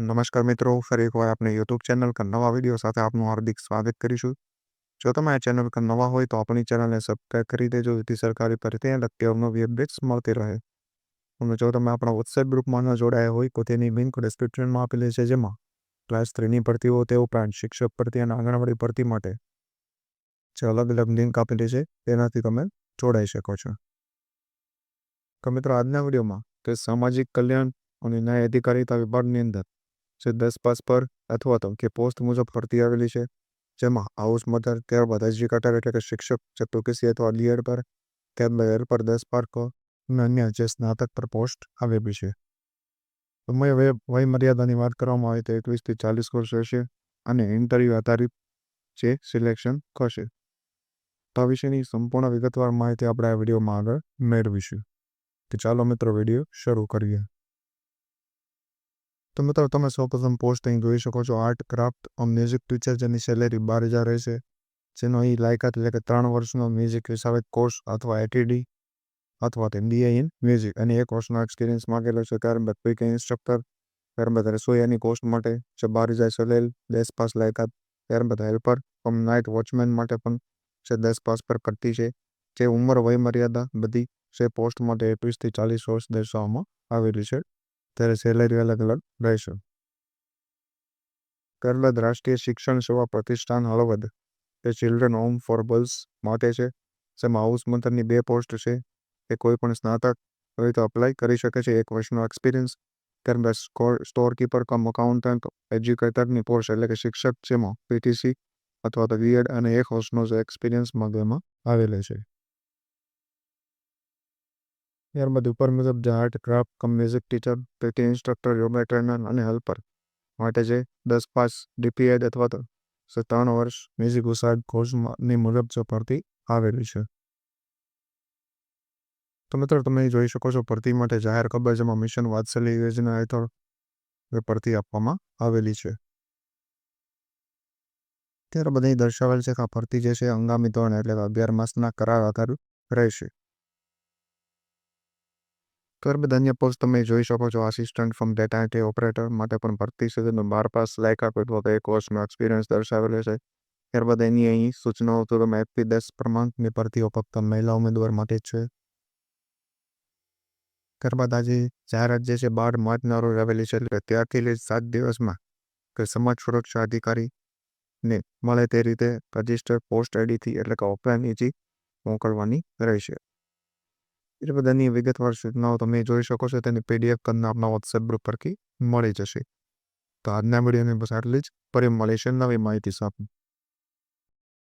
નમસ્કાર મિત્રો, ફરી એકવાર આપણી યુટ્યુબ ચેનલ પર નવા વિડીયો સાથે આપનું હાર્દિક સ્વાગત કરીશું। જો તમે આ ચેનલ પર નવા હોય તો આપણી ચેનલને સબસ્ક્રાઇબ કરી દેજો, જેથી સરકારી ભરતી અને અવનવી અપડેટ્સ મળતી રહે। અને જો તમે આપણા વોટ્સએપ ગ્રુપમાં ન જોડાયા હોય તો તેની લિંક ડિસ્ક્રિપ્શનમાં આપેલી છે, જેમાં ક્લાસ 3ની ભરતીઓ તે ઉપરાંત શિક્ષક ભરતી અને આંગણવાડી ભરતી માટે જે અલગ અલગ લિંક આપેલી છે તેનાથી તમે જોડાઈ શકો છો। તો મિત્રો, આજના વિડીયોમાં તે સામાજિક કલ્યાણ અને ન્યાય અધિકારીતા વિભાગની અંદર જે 10 પાસ પર અથવા તો કે પોસ્ટ મુજબ ભરતી આવેલી છે, જેમાં હાઉસ મધર, ત્યારબાદ એજ્યુકેટર એટલે કે શિક્ષક જે ટૂંકી અથવા ડીએડ પર, ત્યારબાદ હેલ્પર 10 પાસ પર અને અન્ય જે સ્નાતક પર પોસ્ટ આવેલી છે। વય મર્યાદાની વાત કરવામાં આવે તો 21 થી 40 વર્ષ હશે અને ઇન્ટરવ્યૂ આધારિત જે સિલેક્શન થશે। તો આ વિશેની સંપૂર્ણ વિગતવાર માહિતી આપણે આ વિડીયોમાં આગળ મેળવીશું। તો ચાલો મિત્રો, વિડીયો શરૂ કરીએ। તો મિત્રો, તમે સૌપ્રથમ પોસ્ટ અહીં જોઈ શકો છો, આર્ટ ક્રાફ્ટ મ્યુઝિક ટીચર, જેની સેલેરી 12,000 રહેશે, જેનો અહીં લાયકાત એટલે કે 3 વર્ષનો મ્યુઝિક વિષાવત કોર્સ અથવા એટીડી અથવા તો BA ઇન મ્યુઝિક અને 1 વર્ષનો એક્સપિરિયન્સ માગેલો છે। ત્યારબાદ પીકે ઇન્સ્ટ્રક્ટર, ત્યારબાદ રસોઈયાની પોસ્ટ માટે જે 12,000 સેલેરી, 10 પાસ લાયકાત, ત્યારબાદ હેલ્પર નાઇટ વોચમેન માટે પણ જે 10 પાસ પર કરતી છે। જે ઉંમર વય મર્યાદા બધી છે પોસ્ટ માટે 21 થી 40 વર્ષ દર્શાવવામાં આવેલી છે, ત્યારે સેલેરી અલગ અલગ રહેશે। ત્યારબાદ રાષ્ટ્રીય શિક્ષણ સેવા પ્રતિષ્ઠાન હળવદ એ ચિલ્ડ્રન હોમ ફોર ગર્લ્સ માટે છે, જેમાં હાઉસ મધરની 2 પોસ્ટ છે। એ કોઈ પણ સ્નાતક હોય તો અપ્લાય કરી શકે છે, 1 વર્ષનો એક્સપિરિયન્સ। ત્યારબાદ સ્ટોર કીપર કમ અકાઉન્ટન્ટ એજ્યુકેટરની પોસ્ટ એટલે કે શિક્ષક, જેમાં પીટીસી અથવા તો બીએડ અને 1 વર્ષનો એક્સપિરિયન્સ માંગવામાં આવેલો છે। ત્યારબાદ ઉપર મુજબ જે આર્ટ ક્રાફ્ટ કમ music teacher, PT instructor, yoga trainer અને હેલ્પર માટે જે 10 પાસ ડીપીએડ અથવા તો 3 વર્ષ મ્યુઝિક વિષાવત કોર્સની મુજબ જો ભરતી આવેલી છે। તો મિત્રો, તમે જોઈ શકો છો ભરતી માટે જાહેર ખબર, જેમાં મિશન વાત્સલ્ય યોજના હેઠળ ભરતી આપવામાં આવેલી છે। ત્યારબાદ અહીં દર્શાવેલ છે કે આ ભરતી જે છે હંગામી ધોરણે એટલે કે 11 માસના કરાર આધારિત રહેશે। ત્યારબાદ અન્ય પોસ્ટ તમે જોઈ શકો છો, assistant from data entry operator માટે પણ ભરતી છે, જેનો 12 પાસ લાયકાત અથવા તો 1 વર્ષનો એક્સપિરિયન્સ દર્શાવેલો છે। ત્યારબાદ એની અહીં સૂચનાઓ તો તમે FP10 ક્રમાંકની ભરતીઓ ફક્ત મહિલા ઉમેદવાર માટે જ છે। ત્યારબાદ આજે જાહેરાત જે છે 12 માર્ચના રોજ આવેલી છે, એટલે ત્યારથી લઈ 7 દિવસમાં કે સમાજ સુરક્ષા અધિકારીને મળે તે રીતે રજિસ્ટર પોસ્ટ આઈડીથી એટલે કે ઓફલાઈન અરજી મોકલવાની રહેશે। એ બધાની વિગતવાર સૂચનાઓ તમે જોઈ શકો છો, તેની PDF તમને આપણા વોટ્સએપ ગ્રુપ પરથી મળી જશે। તો આજના વિડીયોની બસ આટલી જ, ફરી મળીશું નવી માહિતી સાથે।